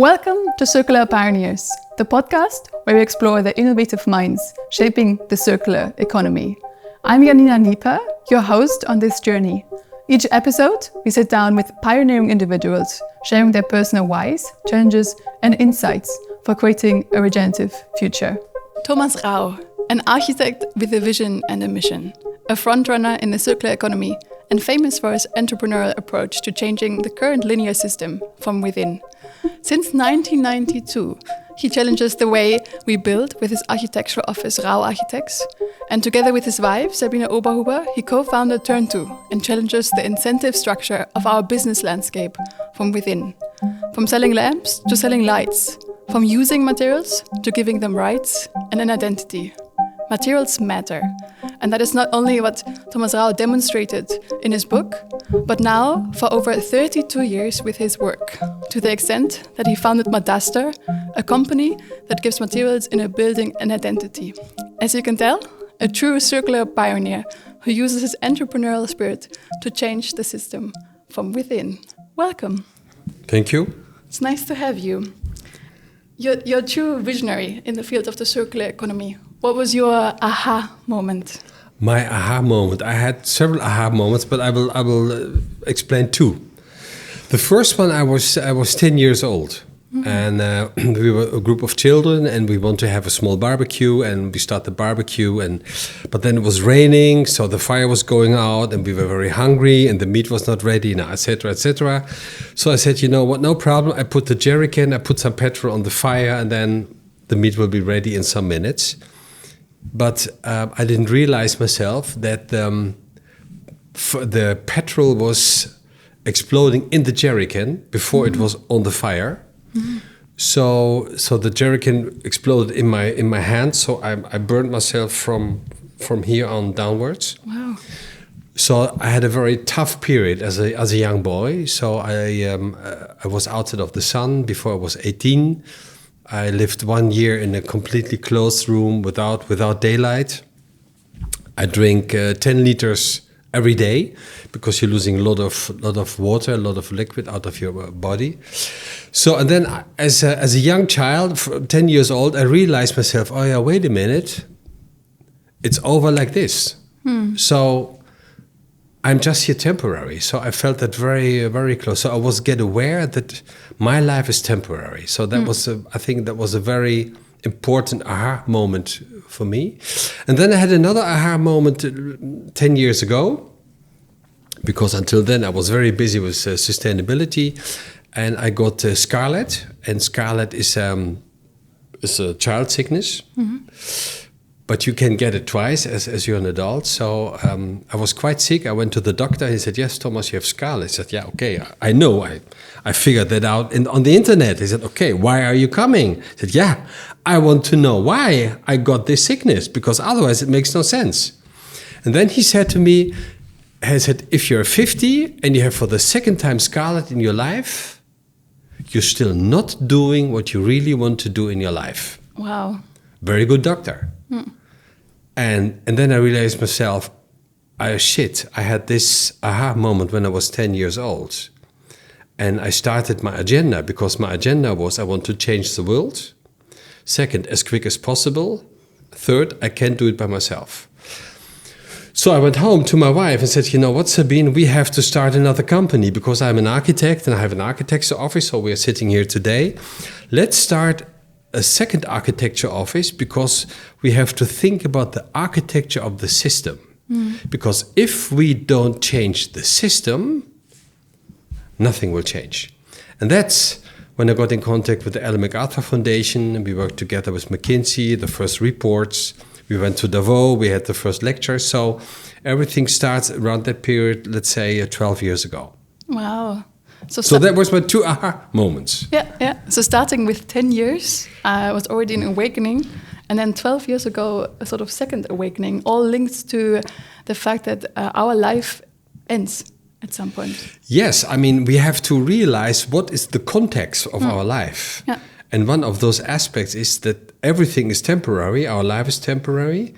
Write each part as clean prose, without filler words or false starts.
Welcome to Circular Pioneers, the podcast where we explore the innovative minds shaping the circular economy. I'm Janina Nieper, your host on this journey. Each episode, we sit down with pioneering individuals, sharing their personal whys, challenges, and insights for creating a regenerative future. Thomas Rau, an architect with a vision and a mission, a frontrunner in the circular economy, and famous for his entrepreneurial approach to changing the current linear system from within. Since 1992, he challenges the way we build with his architectural office Rau Architects, and together with his wife Sabine Oberhuber, he co-founded Turntoo and challenges the incentive structure of our business landscape from within. From selling lamps to selling lights, from using materials to giving them rights and an identity. Materials matter. And that is not only what Thomas Rau demonstrated in his book, but now for over 32 years with his work, to the extent that he founded Madaster, a company that gives materials in a building an identity. As you can tell, a true circular pioneer who uses his entrepreneurial spirit to change the system from within. Welcome. Thank you. It's nice to have you. You're a true visionary in the field of the circular economy. What was your aha moment? My aha moment. I had several aha moments, but I will explain two. The first one, I was 10 years old, and we were a group of children, and we want to have a small barbecue, and we start the barbecue, but then it was raining, so the fire was going out, and we were very hungry, and the meat was not ready, etc., etc. So I said, you know what? No problem. I put the jerrycan, I put some petrol on the fire, and then the meat will be ready in some minutes. But I didn't realize myself that the petrol was exploding in the jerrycan before it was on the fire. Mm-hmm. So the jerrycan exploded in my hand. So I burned myself from here on downwards. Wow. So I had a very tough period as a young boy. So I was outside of the sun before I was 18. I lived 1 year in a completely closed room without daylight. I drink 10 liters every day because you're losing a lot of water, a lot of liquid out of your body. So, and then as a young child, 10 years old, I realized myself, oh yeah, wait a minute, it's over like this. So I'm just here temporary. So I felt that very, very close. So I was get aware that my life is temporary. So that I think that was a very important aha moment for me. And then I had another aha moment 10 years ago, because until then I was very busy with sustainability, and I got scarlet, and scarlet is a child sickness. Mm-hmm. But you can get it twice as you're an adult. So I was quite sick. I went to the doctor. He said, yes, Thomas, you have scarlet. I said, yeah, okay, I know. I figured that out on the internet. He said, okay, why are you coming? I said, yeah, I want to know why I got this sickness, because otherwise it makes no sense. And then he said to me, if you're 50 and you have for the second time scarlet in your life, you're still not doing what you really want to do in your life. Wow. Very good doctor. And then I realized myself, I had this aha moment when I was 10 years old. And I started my agenda, because my agenda was I want to change the world. Second, as quick as possible. Third, I can't do it by myself. So I went home to my wife and said, you know what, Sabine, we have to start another company, because I'm an architect and I have an architecture office, so we are sitting here today. Let's start a second architecture office, because we have to think about the architecture of the system. Because if we don't change the system, nothing will change. And that's when I got in contact with the Ellen MacArthur Foundation, and we worked together with McKinsey, the first reports. We went to Davos, we had the first lecture. So everything starts around that period, let's say 12 years ago. Wow. So that was my two aha moments. Yeah. So starting with 10 years, was already an awakening. And then 12 years ago, a sort of second awakening, all linked to the fact that our life ends at some point. Yes, I mean, we have to realize what is the context of our life. Yeah. And one of those aspects is that everything is temporary, our life is temporary.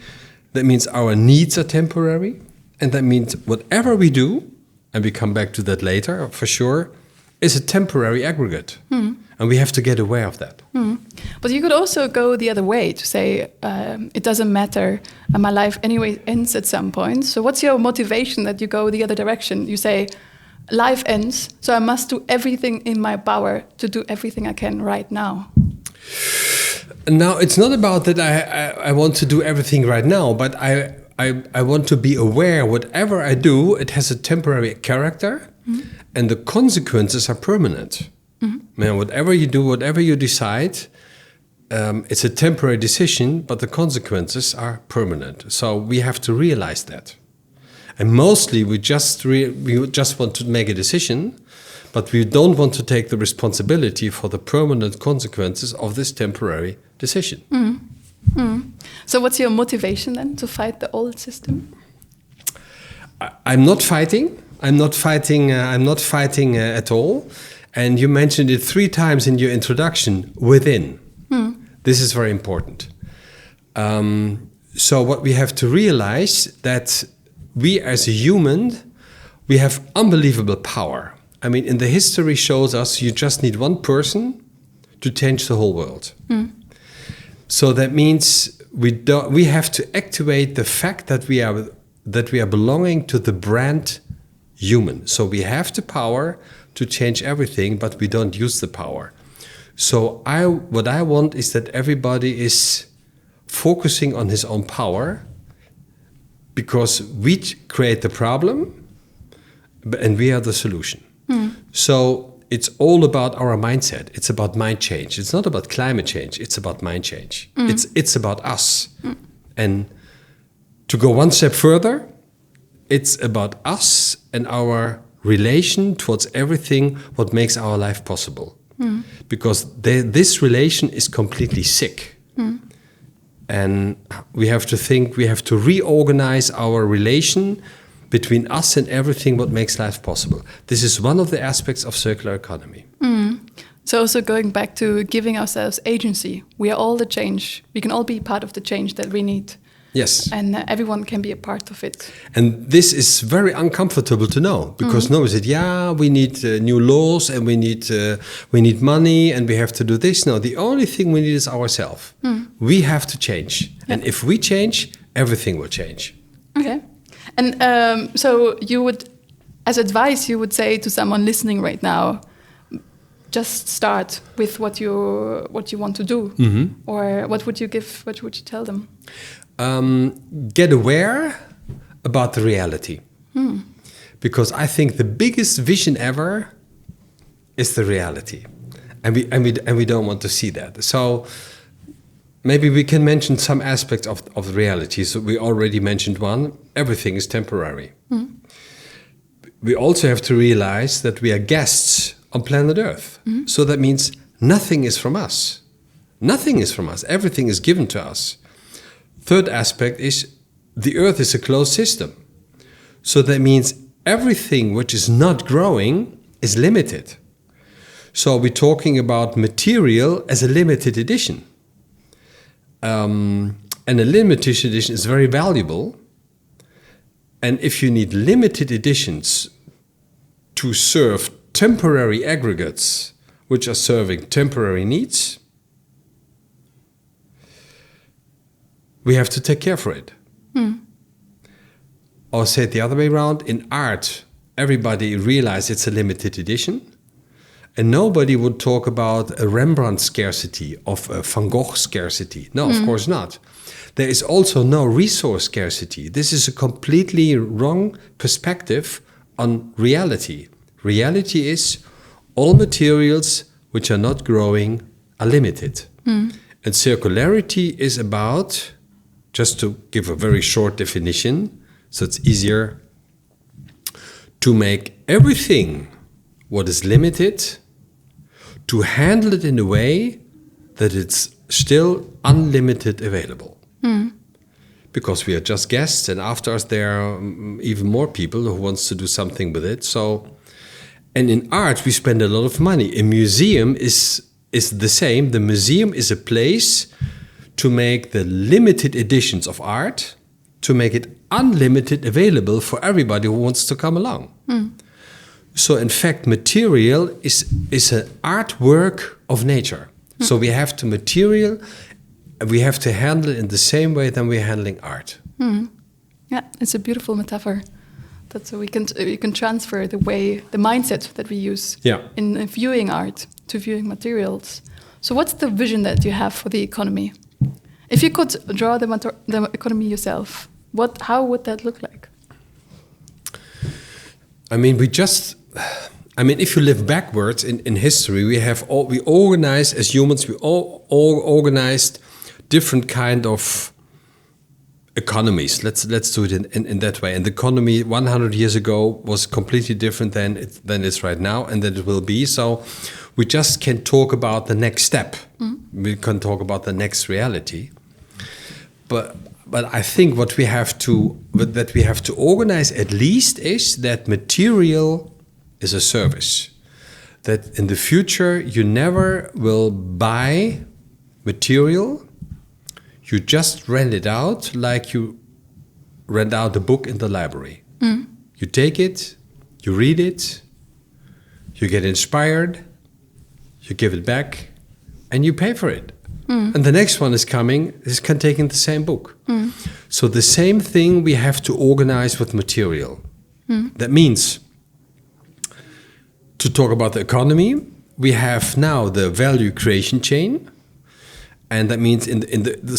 That means our needs are temporary. And that means whatever we do, and we come back to that later for sure, is a temporary aggregate. And And we have to get aware of that. But you could also go the other way to say, it doesn't matter, and my life anyway ends at some point. So what's your motivation that you go the other direction? You say, life ends, so I must do everything in my power to do everything I can right now. Now, it's not about that I want to do everything right now, but I want to be aware whatever I do, it has a temporary character, and the consequences are permanent. Man, whatever you do, whatever you decide, it's a temporary decision, but the consequences are permanent. So we have to realize that. And mostly we just want to make a decision, but we don't want to take the responsibility for the permanent consequences of this temporary decision. So what's your motivation then to fight the old system? I'm not fighting. I'm not fighting at all. And you mentioned it 3 times in your introduction, within. This is very important. So what we have to realize that we as a human, we have unbelievable power. I mean, in the history shows us you just need one person to change the whole world. So that means we have to activate the fact that we are belonging to the brand human. So we have the power to change everything, but we don't use the power. So what I want is that everybody is focusing on his own power, because we create the problem and we are the solution. So it's all about our mindset. It's about mind change. It's not about climate change. It's about mind change. It's about us. And to go one step further, it's about us and our relation towards everything what makes our life possible. Because this relation is completely sick. And we have to think, we have to reorganize our relation between us and everything what makes life possible. This is one of the aspects of circular economy. So also going back to giving ourselves agency. We are all the change. We can all be part of the change that we need. Yes. And everyone can be a part of it. And this is very uncomfortable to know, because no one said, we need new laws and we need money and we have to do this. No, the only thing we need is ourselves. We have to change. And if we change, everything will change. Okay. And so you would, as advice, you would say to someone listening right now, just start with what you want to do. Or what would you tell them? Get aware about the reality. Because I think the biggest vision ever is the reality. And we don't want to see that. So maybe we can mention some aspects of the reality. So we already mentioned one. Everything is temporary. We also have to realize that we are guests on planet Earth. So that means nothing is from us. Nothing is from us. Everything is given to us. Third aspect is the Earth is a closed system. So that means everything which is not growing is limited. So we're talking about material as a limited edition. And a limited edition is very valuable. And if you need limited editions to serve temporary aggregates, which are serving temporary needs, we have to take care for it. Or say it the other way around, in art, everybody realizes it's a limited edition. And nobody would talk about a Rembrandt scarcity, of a Van Gogh scarcity. No, of course not. There is also no resource scarcity. This is a completely wrong perspective on reality. Reality is all materials which are not growing are limited. And circularity is about, just to give a very short definition, so it's easier, to make everything what is limited, to handle it in a way that it's still unlimited available. Because we are just guests, and after us there are even more people who wants to do something with it. So, and in art we spend a lot of money. A museum is the same. The museum is a place to make the limited editions of art, to make it unlimited available for everybody who wants to come along. So in fact, material is an artwork of nature. So we have to handle it in the same way than we're handling art. Yeah, it's a beautiful metaphor. That so you can transfer the mindset that we use in viewing art to viewing materials. So what's the vision that you have for the economy? If you could draw the economy yourself, how would that look like? I mean, if you live backwards in history, we organize as humans. We all organized different kind of economies. Let's do it in that way. And the economy 100 years ago was completely different than it's right now, and that it will be. So we just can talk about the next step. We can talk about the next reality. But I think what we have to organize at least is that material is a service. That in the future you never will buy material. You just rent it out like you rent out a book in the library. You take it, you read it, you get inspired, you give it back, and you pay for it. And the next one is coming, is taking the same book. So the same thing we have to organize with material. That means, to talk about the economy, we have now the value creation chain. And that means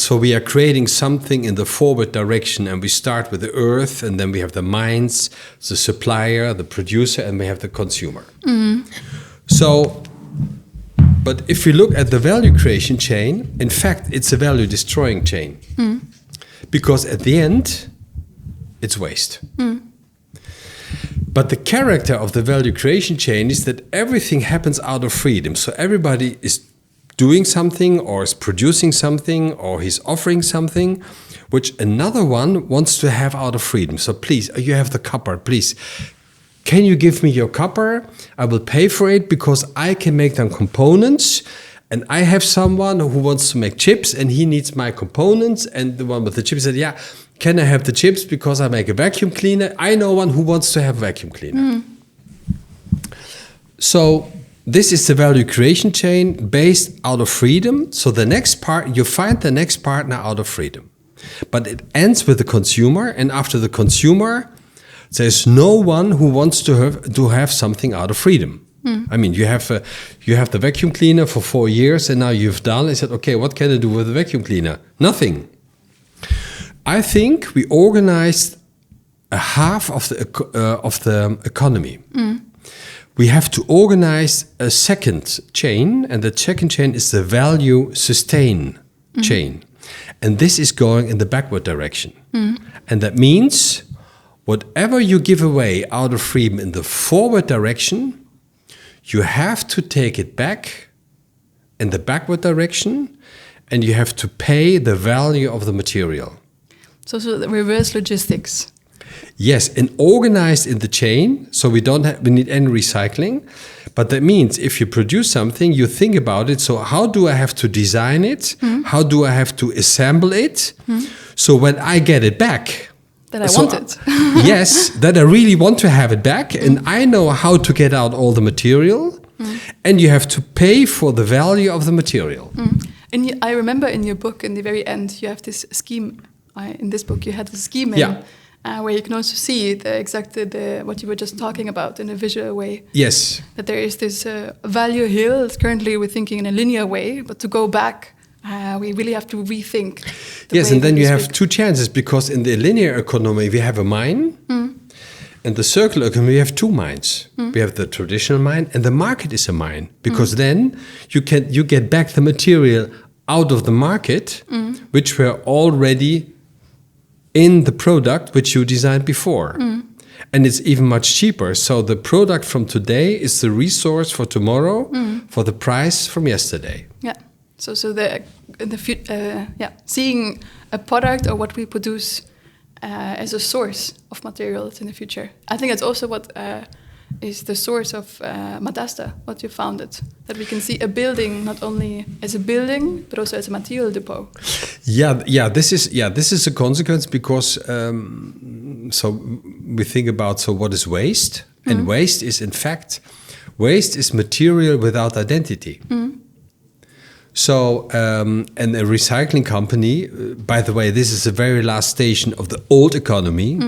so we are creating something in the forward direction, and we start with the earth, and then we have the mines, the supplier, the producer, and we have the consumer. So, but if you look at the value creation chain, in fact, it's a value destroying chain. Because at the end, it's waste. But the character of the value creation chain is that everything happens out of freedom. So everybody is doing something, or is producing something, or he's offering something, which another one wants to have out of freedom. So please, you have the copper, please. Can you give me your copper? I will pay for it because I can make them components. And I have someone who wants to make chips and he needs my components. And the one with the chips said, yeah, can I have the chips because I make a vacuum cleaner? I know one who wants to have a vacuum cleaner. So this is the value creation chain based out of freedom. So the next part, you find the next partner out of freedom. But it ends with the consumer, and after the consumer, there's no one who wants to have something out of freedom. I mean, you have the vacuum cleaner for 4 years, and now you've done. I said, okay, what can I do with the vacuum cleaner? Nothing. I think we organized a half of the economy. We have to organize a second chain, and the second chain is the value sustain chain. And this is going in the backward direction. And that means whatever you give away out of freedom in the forward direction, you have to take it back in the backward direction, and you have to pay the value of the material. So the reverse logistics. Yes, and organized in the chain, so we need any recycling. But that means if you produce something, you think about it. So how do I have to design it? How do I have to assemble it? So when I get it back, that I want it. Yes, that I really want to have it back, and I know how to get out all the material, and you have to pay for the value of the material. And I remember in your book, in the very end, you have this scheme. In this book, you had a scheme where you can also see what you were just talking about in a visual way. Yes. That there is this value hill. Currently, we're thinking in a linear way, but to go back, we really have to rethink. Yes, and then you have two chances, because in the linear economy we have a mine, and the circular economy we have two mines. We have the traditional mine, and the market is a mine, because then you get back the material out of the market, which were already in the product which you designed before. And it's even much cheaper. So the product from today is the resource for tomorrow for the price from yesterday. Yeah. So seeing a product or what we produce as a source of materials in the future. I think that's also what is the source of Madaster, what you founded. That we can see a building not only as a building, but also as a material depot. This is a consequence, because so we think about what is waste, And waste is, in fact, waste is material without identity. So, and a recycling company, by the way, this is the very last station of the old economy,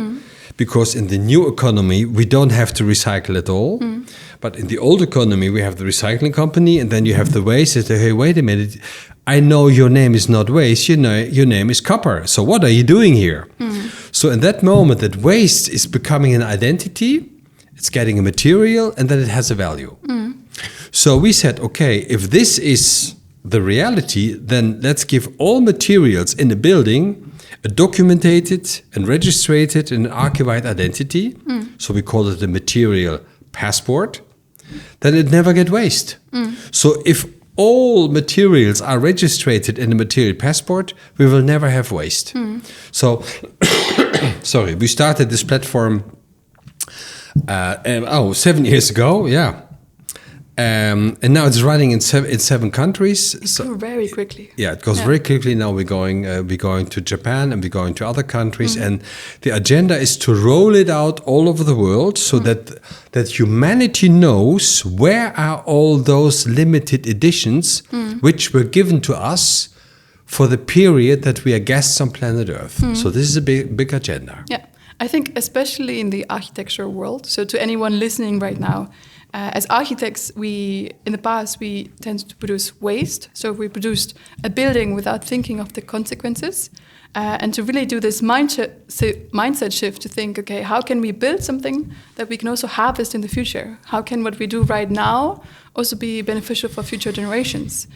because in the new economy, we don't have to recycle at all. But in the old economy, we have the recycling company, and then you have the waste. They say, hey, wait a minute, I know your name is not waste, you know, your name is copper. So what are you doing here? So in that moment that waste is becoming an identity, it's getting a material, and then it has a value. So we said, okay, if this is the reality, then let's give all materials in a building a documented and registered and archived identity. So we call it a material passport. Then it never get waste. So if all materials are registered in a material passport, we will never have waste. So, sorry, we started this platform 7 years ago, yeah. And now it's running in seven countries. It grew very quickly. Yeah, it goes very quickly. Now we're going to Japan, and we're going to other countries. And the agenda is to roll it out all over the world, so that humanity knows where are all those limited editions which were given to us for the period that we are guests on planet Earth. So this is a big agenda. Yeah, I think especially in the architecture world. So to anyone listening right now, as architects, in the past we tend to produce waste. So we produced a building without thinking of the consequences, and to really do this mindset shift to think, okay, how can we build something that we can also harvest in the future? How can what we do right now also be beneficial for future generations?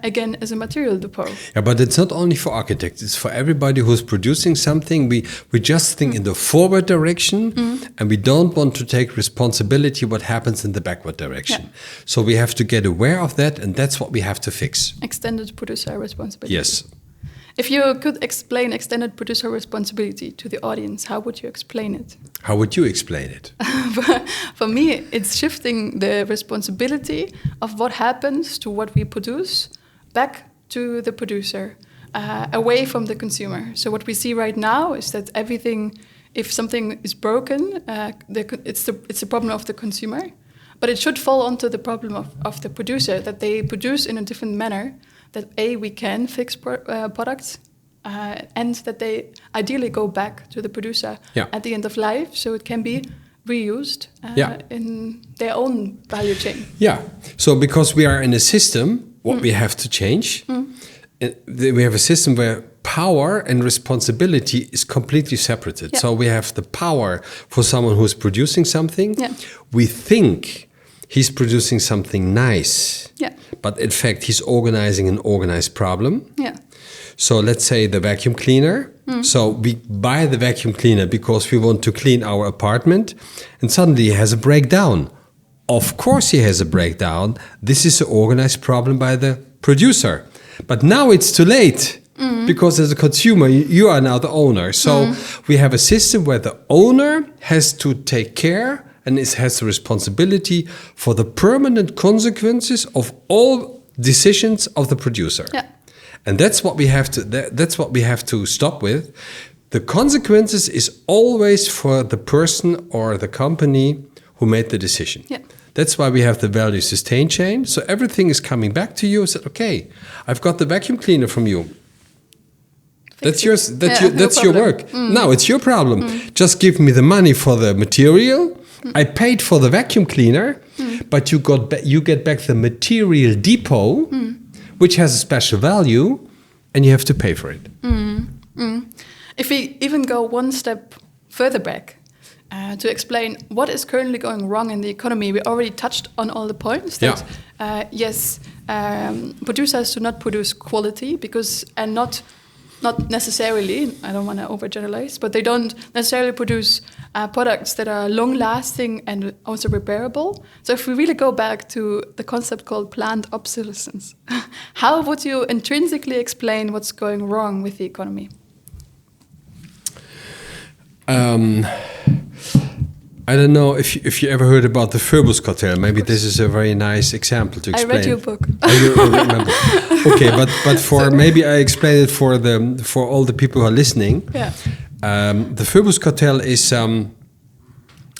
Again, as a material depot. Yeah, but it's not only for architects, it's for everybody who's producing something. We just think in the forward direction, and we don't want to take responsibility what happens in the backward direction. So we have to get aware of that, and that's what we have to fix. Extended producer responsibility. Yes. If you could explain extended producer responsibility to the audience, how would you explain it? How would you explain it? For me, it's shifting the responsibility of what happens to what we produce back to the producer, away from the consumer. So what we see right now is that everything, if something is broken, it's the problem of the consumer, but it should fall onto the problem of the producer, that they produce in a different manner, that we can fix products, and that they ideally go back to the producer at the end of life, so it can be reused in their own value chain. Yeah, so because we are in a system, what we have to change, we have a system where power and responsibility is completely separated. So we have the power for someone who's producing something. We think he's producing something nice, but in fact he's organizing an organized problem. So let's say the vacuum cleaner. So we buy the vacuum cleaner because we want to clean our apartment, and suddenly he has a breakdown. Of course he has a breakdown. This is an organized problem by the producer. But now it's too late, because as a consumer, you are now the owner. So we have a system where the owner has to take care and has the responsibility for the permanent consequences of all decisions of the producer. And that's what we have to stop with. The consequences is always for the person or the company who made the decision. That's why we have the value sustain chain. So everything is coming back to you. Said, okay, I've got the vacuum cleaner from you. That's yours. That's your work. Now it's your problem. Just give me the money for the material. I paid for the vacuum cleaner, but you get back the material depot, which has a special value, and you have to pay for it. If we even go one step further back, to explain what is currently going wrong in the economy, we already touched on all the points that producers do not produce quality and not necessarily, I don't want to overgeneralize, but they don't necessarily produce products that are long-lasting and also repairable. So if we really go back to the concept called planned obsolescence, how would you intrinsically explain what's going wrong with the economy? I don't know if you ever heard about the Verbus cartel. Maybe this is a very nice example to explain. I read your book. You remember? Okay, but maybe I explain it for all the people who are listening. The Verbus cartel is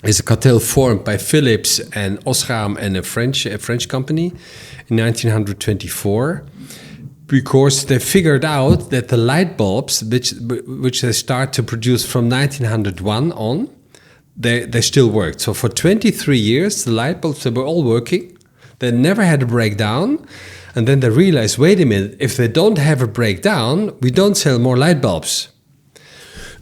is a cartel formed by Philips and Osram and a French company in 1924, because they figured out that the light bulbs, which they start to produce from 1901 on, they still worked. So for 23 years, the light bulbs, they were all working. They never had a breakdown. And then they realized, wait a minute, if they don't have a breakdown, we don't sell more light bulbs.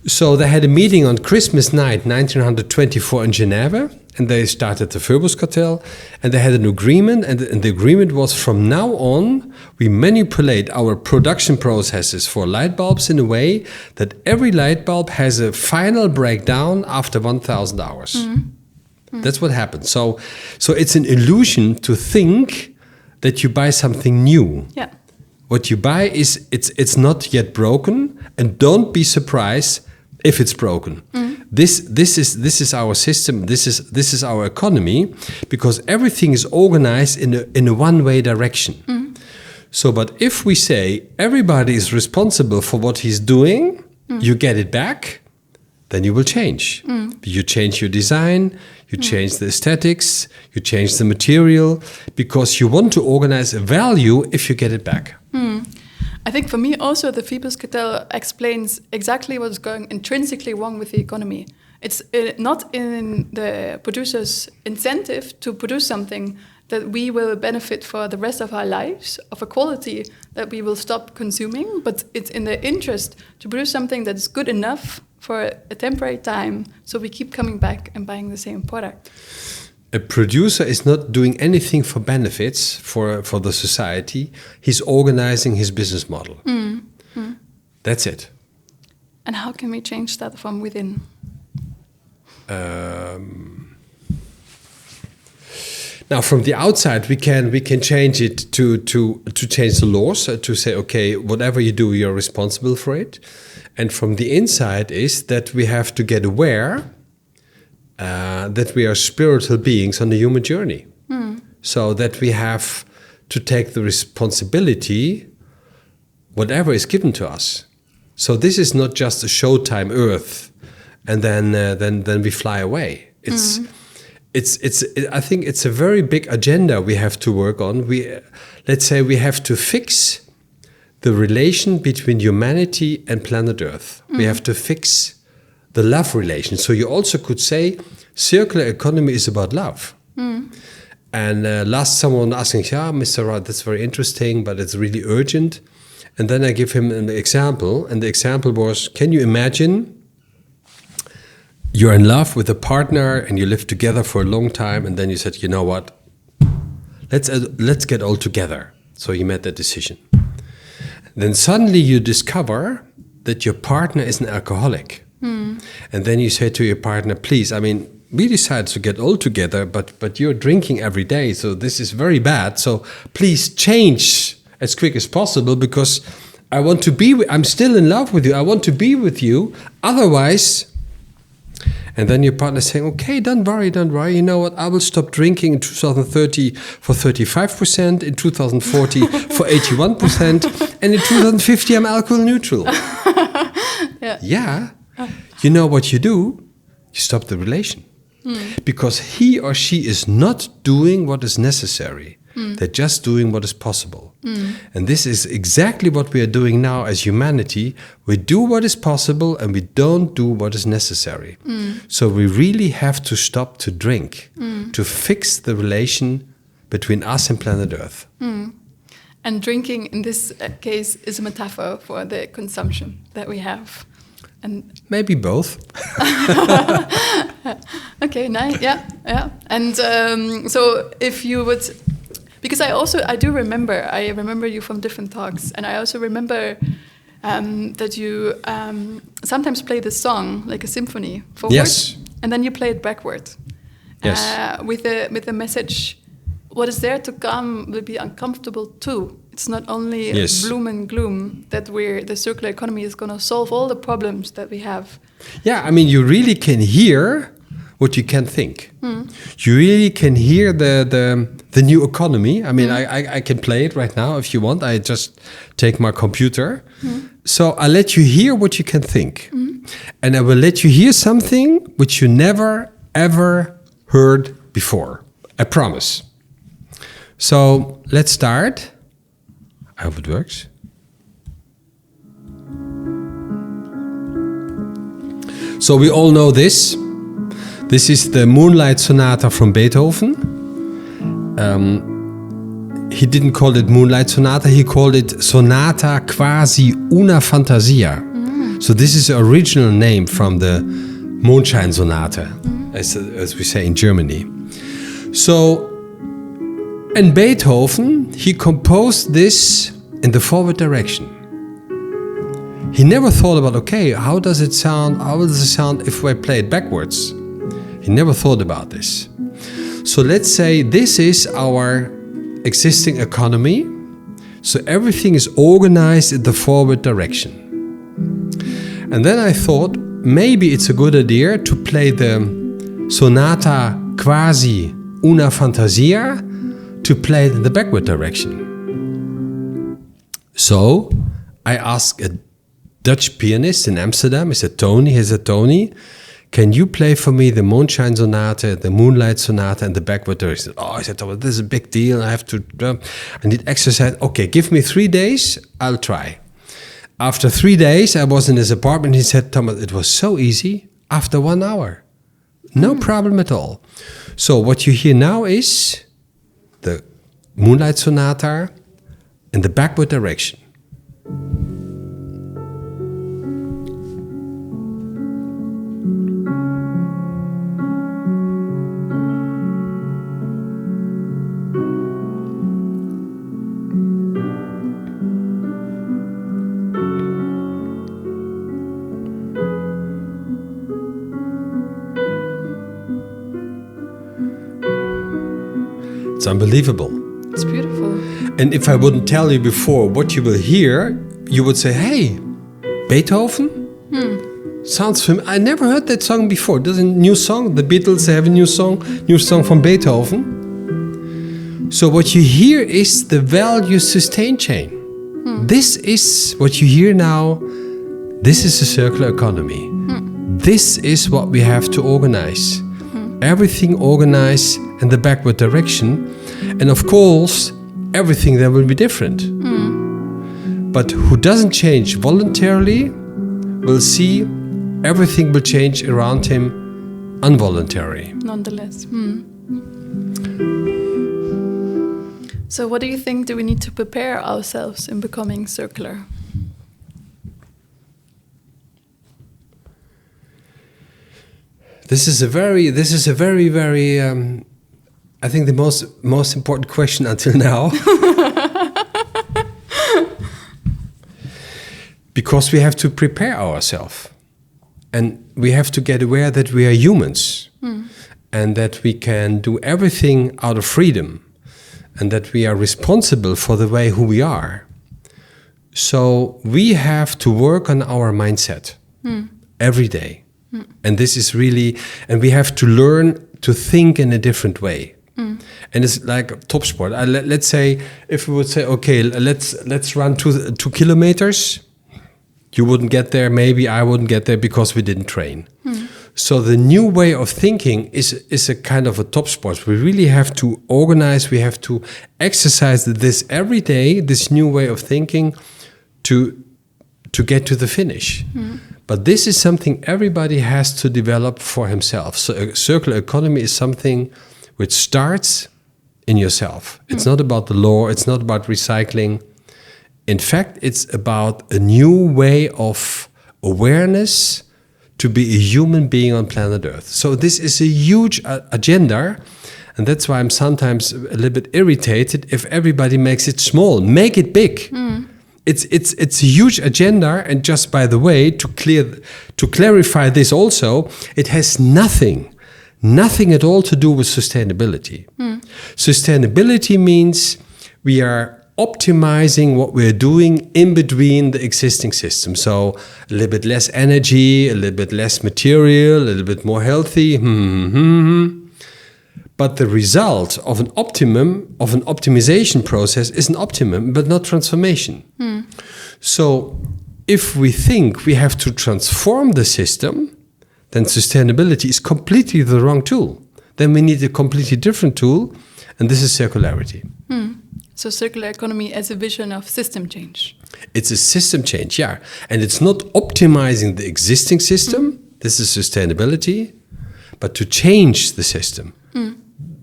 So they had a meeting on Christmas night, 1924 in Geneva, and they started the Phobos cartel, and they had an agreement, and the agreement was, from now on, we manipulate our production processes for light bulbs in a way that every light bulb has a final breakdown after 1,000 hours. That's what happened. So it's an illusion to think that you buy something new. Yeah. What you buy is it's not yet broken, and don't be surprised if it's broken. This is our system. This is our economy, because everything is organized in a one-way direction. So, but if we say everybody is responsible for what he's doing, you get it back, then you will change. You change your design, you change the aesthetics, you change the material, because you want to organize a value if you get it back. I think for me also the Phobos cartel explains exactly what's going intrinsically wrong with the economy. It's not in the producer's incentive to produce something that we will benefit for the rest of our lives, of a quality that we will stop consuming, but it's in their interest to produce something that is good enough for a temporary time, so we keep coming back and buying the same product. A producer is not doing anything for benefits for the society. He's organizing his business model. That's it. And how can we change that from within? Now, from the outside, we can change it to change the laws, to say, okay, whatever you do, you're responsible for it. And from the inside is that we have to get aware that we are spiritual beings on a human journey. So that we have to take the responsibility, whatever is given to us. So this is not just a showtime Earth, and then we fly away. I think it's a very big agenda we have to work on. Let's say we have to fix the relation between humanity and planet Earth. We have to fix the love relation. So you also could say circular economy is about love. And last someone asking, yeah, Mr. Rau, that's very interesting, but it's really urgent. And then I give him an example. And the example was, can you imagine you're in love with a partner and you live together for a long time, and then you said, you know what, let's get all together. So you made that decision. Then suddenly you discover that your partner is an alcoholic. And then you say to your partner, please, I mean, we decided to get all together, but you're drinking every day, so this is very bad. So please change as quick as possible, because I'm still in love with you. I want to be with you. Otherwise... And then your partner saying, okay, don't worry. You know what? I will stop drinking in 2030 for 35%, in 2040 for 81%, and in 2050 I'm alcohol neutral. Yeah. You know what you do? You stop the relation. Because he or she is not doing what is necessary. They're just doing what is possible. And this is exactly what we are doing now as humanity. We do what is possible and we don't do what is necessary. So we really have to stop to drink, to fix the relation between us and planet Earth. And drinking in this case is a metaphor for the consumption that we have. And maybe both. Okay, nice. Yeah. And so if you would... Because I do remember, I remember you from different talks, and I also remember that you sometimes play the song like a symphony forward, yes, and then you play it backward. Yes, with the message, what is there to come will be uncomfortable too. It's not only bloom and gloom that the circular economy is going to solve all the problems that we have. Yeah, I mean, you really can hear what you can think. You really can hear the new economy. I mean, I can play it right now if you want. I just take my computer. So I let you hear what you can think. And I will let you hear something which you never ever heard before. I promise. So let's start. I hope it works. So we all know this. This is the Moonlight Sonata from Beethoven. He didn't call it Moonlight Sonata, he called it Sonata quasi una fantasia. So this is the original name from the Mondschein Sonata, as we say in Germany. So, and Beethoven, he composed this in the forward direction. He never thought about, okay, how does it sound if I play it backwards? He never thought about this. So let's say this is our existing economy. So everything is organized in the forward direction. And then I thought, maybe it's a good idea to play the Sonata quasi una fantasia, to play it in the backward direction. So I asked a Dutch pianist in Amsterdam, he said, Tony, can you play for me the Mondschein Sonata, the Moonlight Sonata, and the backward direction? Oh, I said, Thomas, this is a big deal. I need exercise. Okay, give me 3 days. I'll try. After 3 days, I was in his apartment. He said, Thomas, it was so easy. After 1 hour, no problem at all. So what you hear now is the Moonlight Sonata in the backward direction. It's unbelievable. It's beautiful. And if I wouldn't tell you before what you will hear, you would say, hey, Beethoven? Sounds familiar. I never heard that song before. There's a new song. The Beatles have a new song from Beethoven. So what you hear is the value sustain chain. This is what you hear now. This is a circular economy. This is what we have to organize. Everything organized in the backward direction. And of course, everything there will be different. But who doesn't change voluntarily will see everything will change around him involuntarily. Nonetheless. So what do you think do we need to prepare ourselves in becoming circular? This is a very, I think the most important question until now. Because we have to prepare ourselves. And we have to get aware that we are humans. And that we can do everything out of freedom. And that we are responsible for the way who we are. So we have to work on our mindset every day. And this is really, and we have to learn to think in a different way. And it's like top sport. Let's say, if we would say, okay, let's run 2 kilometers. You wouldn't get there, maybe I wouldn't get there because we didn't train. So the new way of thinking is a kind of a top sport. We really have to organize, we have to exercise this every day, this new way of thinking to get to the finish. But this is something everybody has to develop for himself. So a circular economy is something which starts in yourself. It's not about the law, it's not about recycling. In fact, it's about a new way of awareness to be a human being on planet Earth. So this is a huge agenda, and that's why I'm sometimes a little bit irritated if everybody makes it small. Make it big. It's a huge agenda, and just by the way, to clarify this also, it has nothing at all to do with sustainability. Sustainability means we are optimizing what we're doing in between the existing system. So a little bit less energy, a little bit less material, a little bit more healthy. But the result of an optimization process is an optimum, but not transformation. So if we think we have to transform the system, then sustainability is completely the wrong tool. Then we need a completely different tool, and this is circularity. So circular economy as a vision of system change. It's a system change, yeah. And it's not optimizing the existing system. This is sustainability. But to change the system.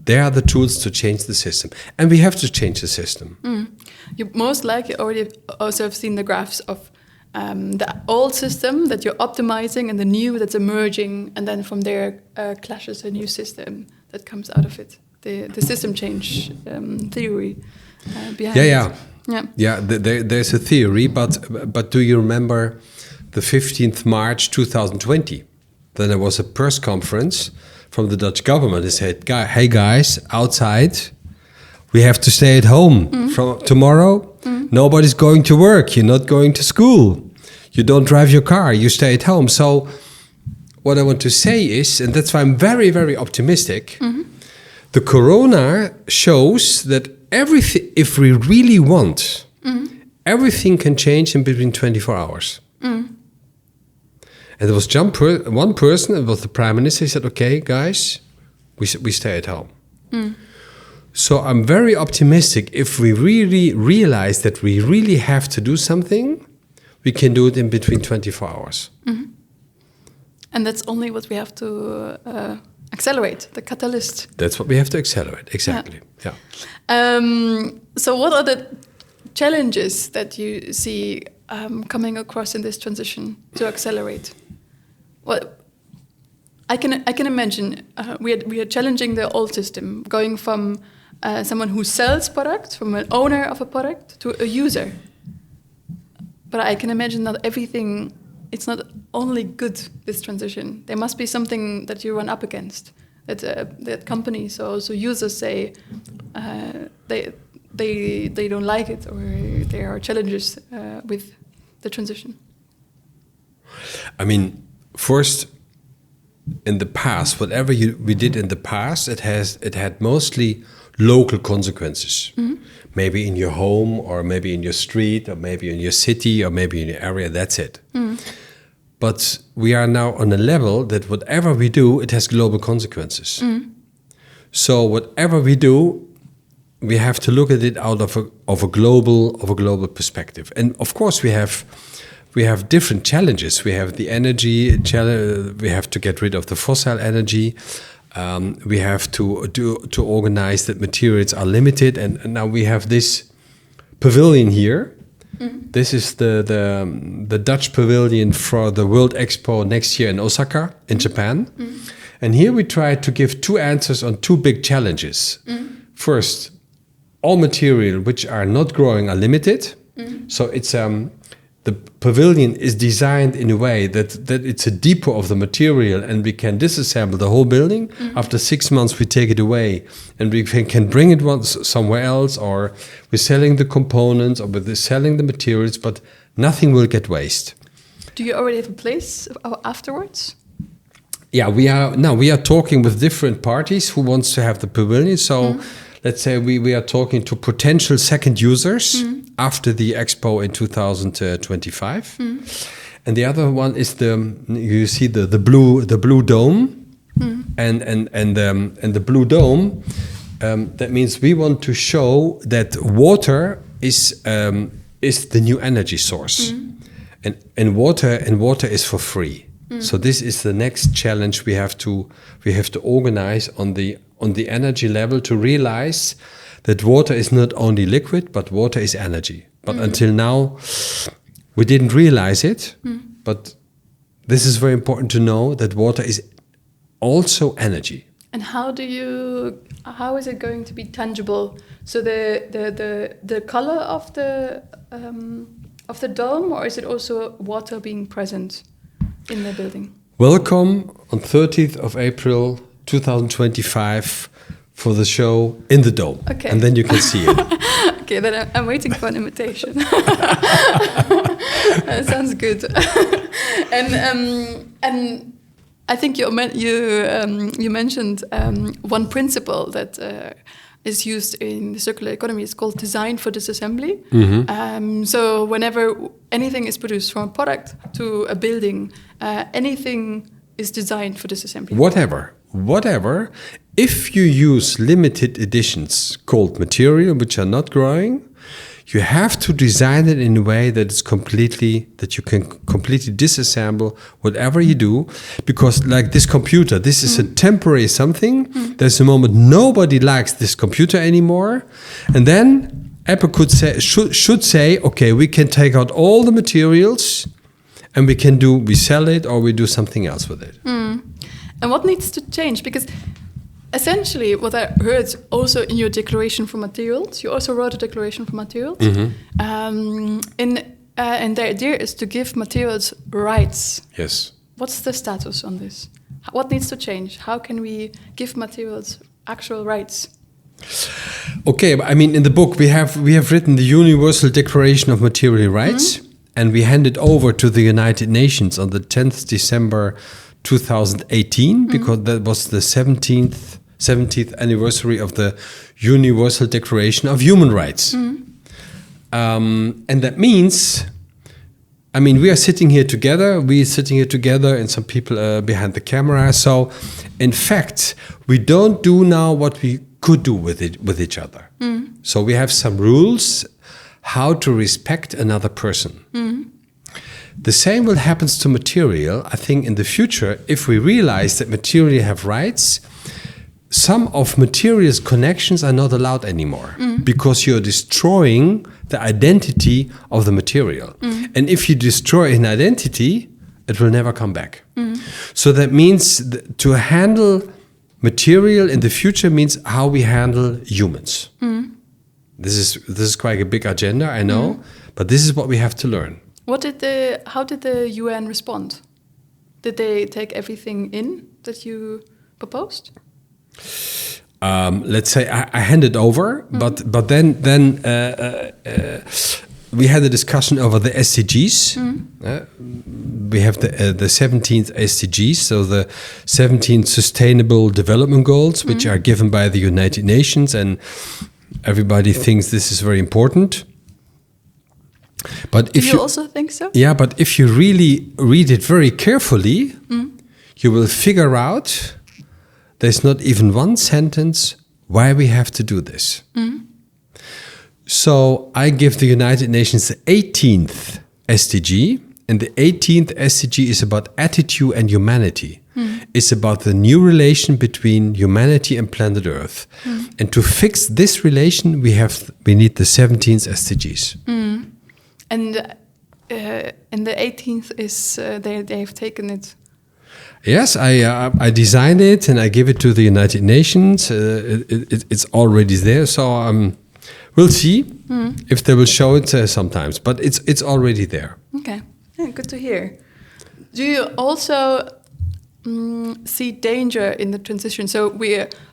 There are the tools to change the system. And we have to change the system. You most likely already also have seen the graphs of the old system that you're optimizing and the new that's emerging. And then from there clashes a new system that comes out of it. The system change theory behind it. Yeah. There's a theory, but do you remember the 15th March 2020? Then there was a press conference from the Dutch government. They said, hey guys, outside, we have to stay at home from tomorrow. Nobody's going to work. You're not going to school. You don't drive your car. You stay at home. So what I want to say is, and that's why I'm very, very optimistic, the corona shows that everything, if we really want, everything can change in between 24 hours. And there was one person, it was the Prime Minister, he said, okay, guys, we stay at home. So I'm very optimistic. If we really realize that we really have to do something, we can do it in between 24 hours. And that's only what we have to accelerate, the catalyst. That's what we have to accelerate, exactly. Yeah. So what are the challenges that you see coming across in this transition to accelerate? Well, I can imagine we are challenging the old system, going from someone who sells products, from an owner of a product, to a user. But I can imagine not everything, it's not only good, this transition. There must be something that you run up against, that companies or also users say they don't like it, or there are challenges with the transition. I mean, first, in the past, whatever we did in the past, it had mostly local consequences. Maybe in your home, or maybe in your street, or maybe in your city, or maybe in your area. That's it. But we are now on a level that whatever we do, it has global consequences. So whatever we do, we have to look at it out of a global perspective. And of course, we have different challenges. We have the energy challenge. We have to get rid of the fossil energy. We have to organize that materials are limited. And now we have this pavilion here. This is the Dutch pavilion for the World Expo next year in Osaka, in Japan. And here we try to give two answers on two big challenges. First, all material which are not growing are limited. So it's the pavilion is designed in a way that it's a depot of the material, and we can disassemble the whole building. After 6 months, we take it away, and we can bring it somewhere else, or we're selling the components, or we're selling the materials, but nothing will get waste. Do you already have a place afterwards? Yeah, we are talking with different parties who wants to have the pavilion. So let's say we are talking to potential second users after the expo in 2025. And the other one is you see the blue dome. And the blue dome, that means we want to show that water is the new energy source. And water is for free. So this is the next challenge we have to organize on the energy level, to realize that water is not only liquid, but water is energy. But until now, we didn't realize it. But this is very important to know, that water is also energy. And how is it going to be tangible? So the color of the dome, or is it also water being present in the building? Welcome on 30th of April 2025 for the show in the dome. Okay. And then you can see it. Okay, then I'm waiting for an invitation. Sounds good. And I think you mentioned one principle that is used in the circular economy. It's called design for disassembly. So whenever anything is produced, from a product to a building, anything is designed for disassembly. Whatever. If you use limited editions called material, which are not growing, you have to design it in a way that you can completely disassemble whatever you do, because like this computer, this is a temporary something. There's a moment nobody likes this computer anymore, and then Apple should say, okay, we can take out all the materials, and we sell it or we do something else with it. And what needs to change? Because essentially, what I heard also in your declaration for materials, you also wrote a declaration for materials, and the idea is to give materials rights. Yes. What's the status on this? What needs to change? How can we give materials actual rights? Okay, I mean, in the book we have written the Universal Declaration of Material Rights, and we handed over to the United Nations on the 10th December 2018, because that was the 17th anniversary of the Universal Declaration of Human Rights. And that means, I mean, we are sitting here together, and some people are behind the camera. So, in fact, we don't do now what we could do with each other. So we have some rules how to respect another person. The same will happen to material. I think in the future, if we realize that material have rights, some of material's connections are not allowed anymore, because you're destroying the identity of the material. And if you destroy an identity, it will never come back. So that means to handle material in the future means how we handle humans. This is quite a big agenda, I know, but this is what we have to learn. How did the UN respond? Did they take everything in that you proposed? Let's say I handed over, but then we had a discussion over the SDGs. We have the 17th SDGs, so the 17 Sustainable Development Goals, which are given by the United Nations, and everybody thinks this is very important. But Do you also think so? Yeah, but if you really read it very carefully, you will figure out there's not even one sentence why we have to do this. So I give the United Nations the 18th SDG, and the 18th SDG is about attitude and humanity. It's about the new relation between humanity and planet Earth. And to fix this relation, we need the 17th SDGs. And the 18th is they've taken it. Yes, I designed it and I give it to the United Nations. It's already there, so we'll see if they will show it sometimes. But it's already there. Okay, yeah, good to hear. Do you also see danger in the transition? So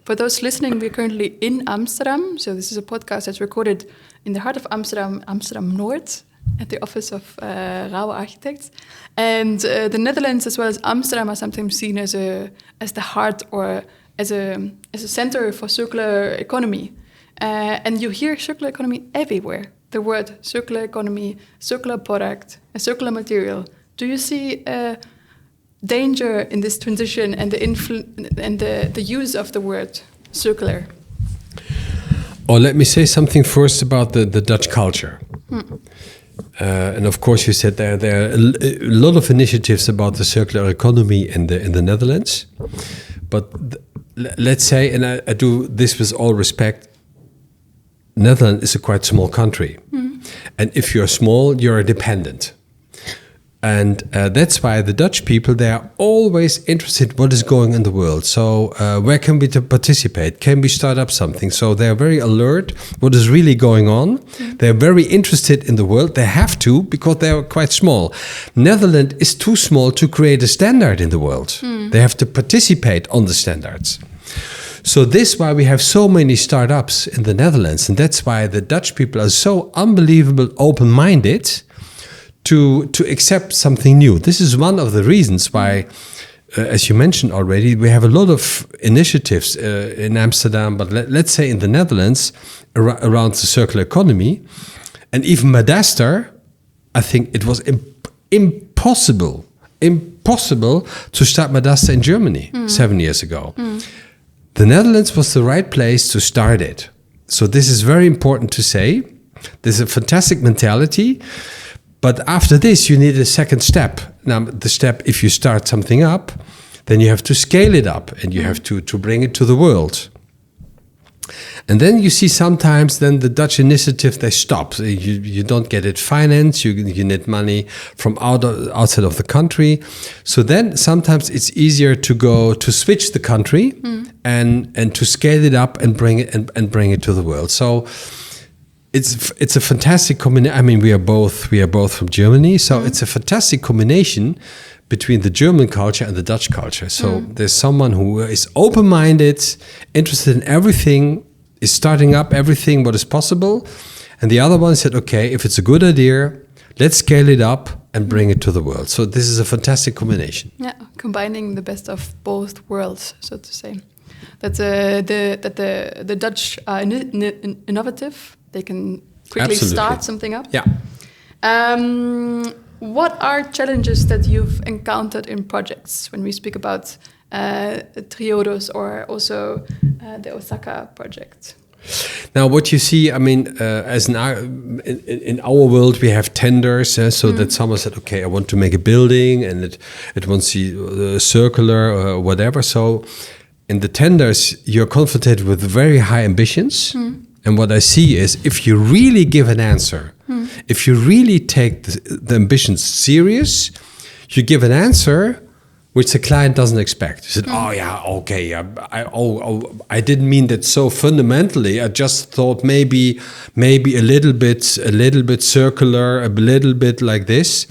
for those listening, we're currently in Amsterdam. So this is a podcast that's recorded in the heart of Amsterdam, Amsterdam North, at the office of Rau Architects. And the Netherlands as well as Amsterdam are sometimes seen as the heart or as a center for circular economy. And you hear circular economy everywhere. The word circular economy, circular product, a circular material. Do you see danger in this transition and the use of the word circular? Oh, let me say something first about the Dutch culture. And of course, you said there are a lot of initiatives about the circular economy in the Netherlands. But let's say, and I do this with all respect, Netherlands is a quite small country. And if you're small, you're dependent. And that's why the Dutch people, they are always interested in what is going in the world. So where can we participate? Can we start up something? So they're very alert what is really going on. They're very interested in the world. They have to, because they're quite small. Netherlands is too small to create a standard in the world. They have to participate on the standards. So this is why we have so many startups in the Netherlands. And that's why the Dutch people are so unbelievable open-minded to accept something new. This is one of the reasons why, as you mentioned already, we have a lot of initiatives in Amsterdam, but let's say in the Netherlands, around the circular economy. And even Madaster, I think it was impossible possible to start Madaster in Germany 7 years ago. The Netherlands was the right place to start it. So this is very important to say. There's a fantastic mentality. But after this, you need a second step. Now, the step, if you start something up, then you have to scale it up and you have to bring it to the world. And then you see sometimes then the Dutch initiative, they stop. You don't get it financed. You need money from outside of the country. So then sometimes it's easier to switch the country and to scale it up and bring it to the world. So it's a fantastic combination. I mean, we are both from Germany, so it's a fantastic combination between the German culture and the Dutch culture. So there's someone who is open-minded, interested in everything, is starting up everything what is possible, and the other one said, okay, if it's a good idea, let's scale it up and bring it to the world. So this is a fantastic combination. Yeah, combining the best of both worlds, so to say. That the Dutch are innovative. They can quickly start something up. Yeah. What are challenges that you've encountered in projects when we speak about Triodos or also the Osaka project? Now, what you see, I mean, in our world, we have tenders, so that someone said, okay, I want to make a building, and it wants to circular or whatever. So in the tenders, you're confronted with very high ambitions. And what I see is if you really give an answer, if you really take the ambitions serious, you give an answer which the client doesn't expect. He said, oh yeah, okay, I didn't mean that so fundamentally. I just thought maybe a little bit circular, a little bit like this.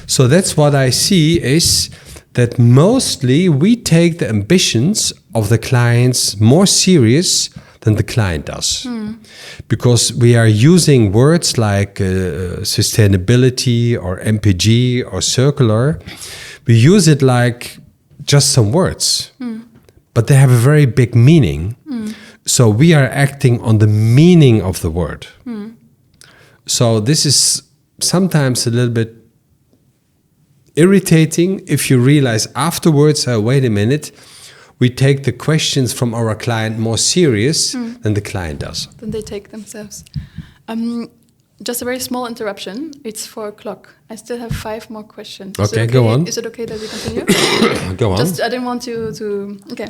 So that's what I see is that mostly we take the ambitions of the clients more serious than the client does. Because we are using words like sustainability or MPG or circular. We use it like just some words, but they have a very big meaning. So we are acting on the meaning of the word. So this is sometimes a little bit irritating if you realize afterwards, wait a minute, we take the questions from our client more serious than the client does. Than they take themselves. Just a very small interruption. It's 4:00. I still have 5 more questions. Okay, go on. Is it okay that we continue? Go on. I didn't want to. Okay.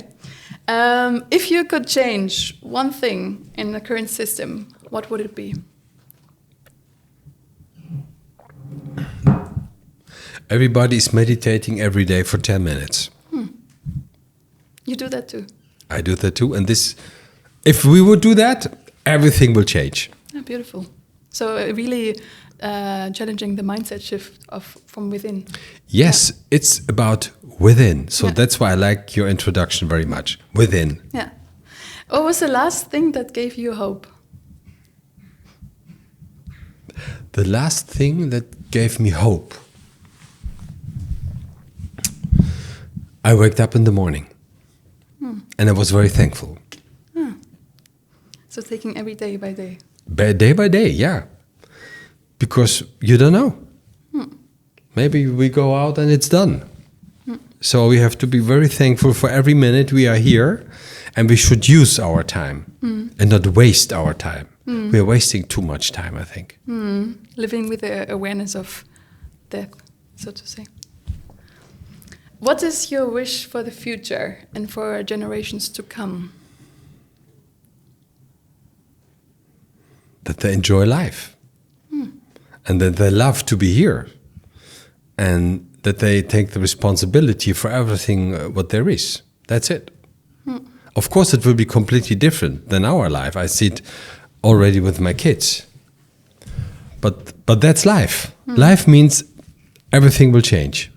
If you could change one thing in the current system, what would it be? Everybody is meditating every day for 10 minutes. You do that too? I do that too. And if we would do that, everything will change. Oh, beautiful. So really challenging the mindset shift from within. Yes, it's about within. So that's why I like your introduction very much. Within. Yeah. What was the last thing that gave you hope? The last thing that gave me hope. I waked up in the morning. And I was very thankful. So taking every day by day. Day by day, yeah. Because you don't know. Maybe we go out and it's done. So we have to be very thankful for every minute we are here. And we should use our time and not waste our time. We are wasting too much time, I think. Living with the awareness of death, so to say. What is your wish for the future and for generations to come? That they enjoy life. And that they love to be here. And that they take the responsibility for everything what there is. That's it. Of course, it will be completely different than our life. I see it already with my kids. But that's life. Life means everything will change.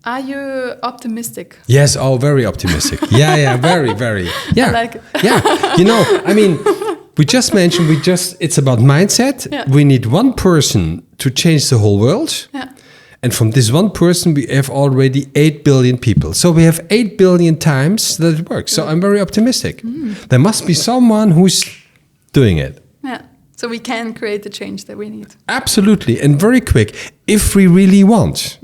Are you optimistic? Yes, very optimistic. Yeah, very, very. Yeah, I like it. Yeah, I mean, we just mentioned, it's about mindset. Yeah. We need one person to change the whole world. Yeah. And from this one person, we have already 8 billion people. So we have 8 billion times that it works. So I'm very optimistic. There must be someone who's doing it. Yeah. So we can create the change that we need. Absolutely, and very quick, if we really want.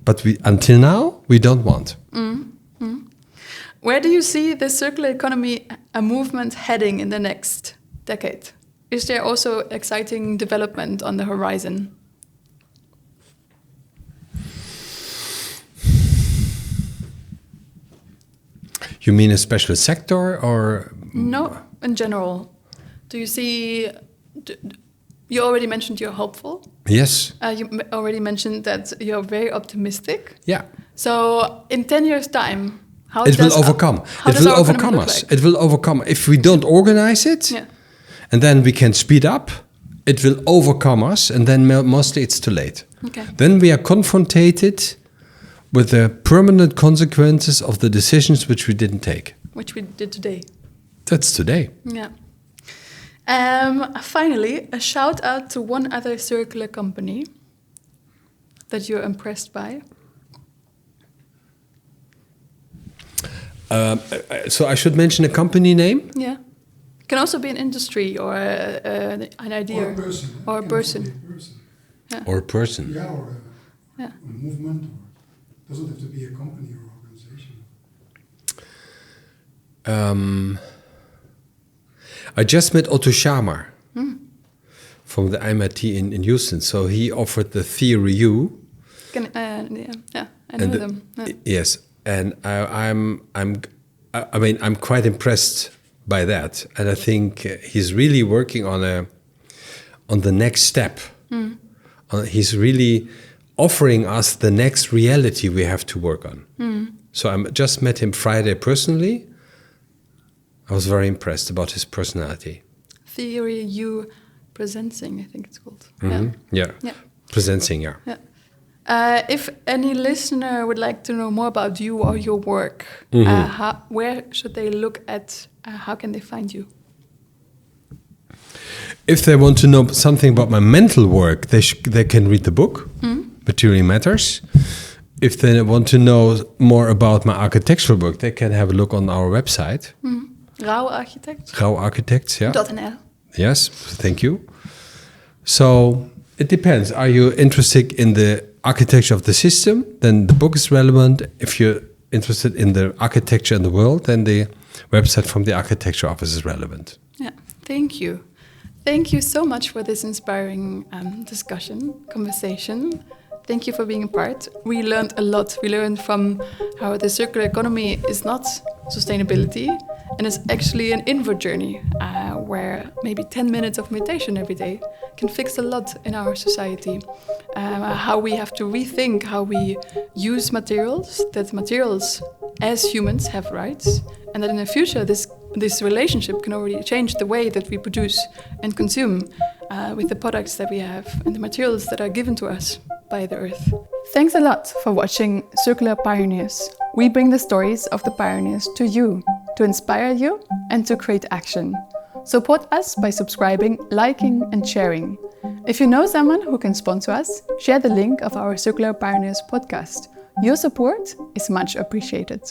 But until now, we don't want. Where do you see the circular economy a movement heading in the next decade? Is there also exciting development on the horizon? You mean a special sector or? No, in general. Do you see... You already mentioned you're hopeful. Yes. You already mentioned that you're very optimistic. Yeah. So in 10 years' time, it will overcome. It will overcome us. It will overcome. If we don't organize it, and then we can speed up, it will overcome us, and then mostly it's too late. Okay. Then we are confronted with the permanent consequences of the decisions which we didn't take. Which we did today. That's today. Yeah. Finally, a shout out to one other circular company that you're impressed by. So I should mention a company name? Yeah. It can also be an industry or an idea. Or a person. Or a person. Yeah. Or a person. Yeah, or a movement. Or doesn't have to be a company or organization. I just met Otto Schammer from the MIT in Houston. So he offered the theory U. I know them. Yeah. Yes, and I'm quite impressed by that, and I think he's really working on the next step. He's really offering us the next reality we have to work on. So I just met him Friday personally. I was very impressed about his personality. Theory U Presenting, I think it's called. Yeah. Presenting, yeah. If any listener would like to know more about you or your work, where should they look at, how can they find you? If they want to know something about my mental work, they can read the book, Material Matters. If they want to know more about my architectural work, they can have a look on our website. Rau Architects? Rau Architects, yeah. .nl. Yes, thank you. So it depends. Are you interested in the architecture of the system? Then the book is relevant. If you're interested in the architecture in the world, then the website from the architecture office is relevant. Yeah, thank you. Thank you so much for this inspiring conversation. Thank you for being a part. We learned a lot. We learned from how the circular economy is not sustainability and is actually an inward journey where maybe 10 minutes of meditation every day can fix a lot in our society. How we have to rethink how we use materials, that materials as humans have rights, and that in the future this relationship can already change the way that we produce and consume with the products that we have and the materials that are given to us by the earth. Thanks a lot for watching Circular Pioneers. We bring the stories of the pioneers to you, to inspire you and to create action. Support us by subscribing, liking and sharing. If you know someone who can sponsor us, share the link of our Circular Pioneers podcast. Your support is much appreciated.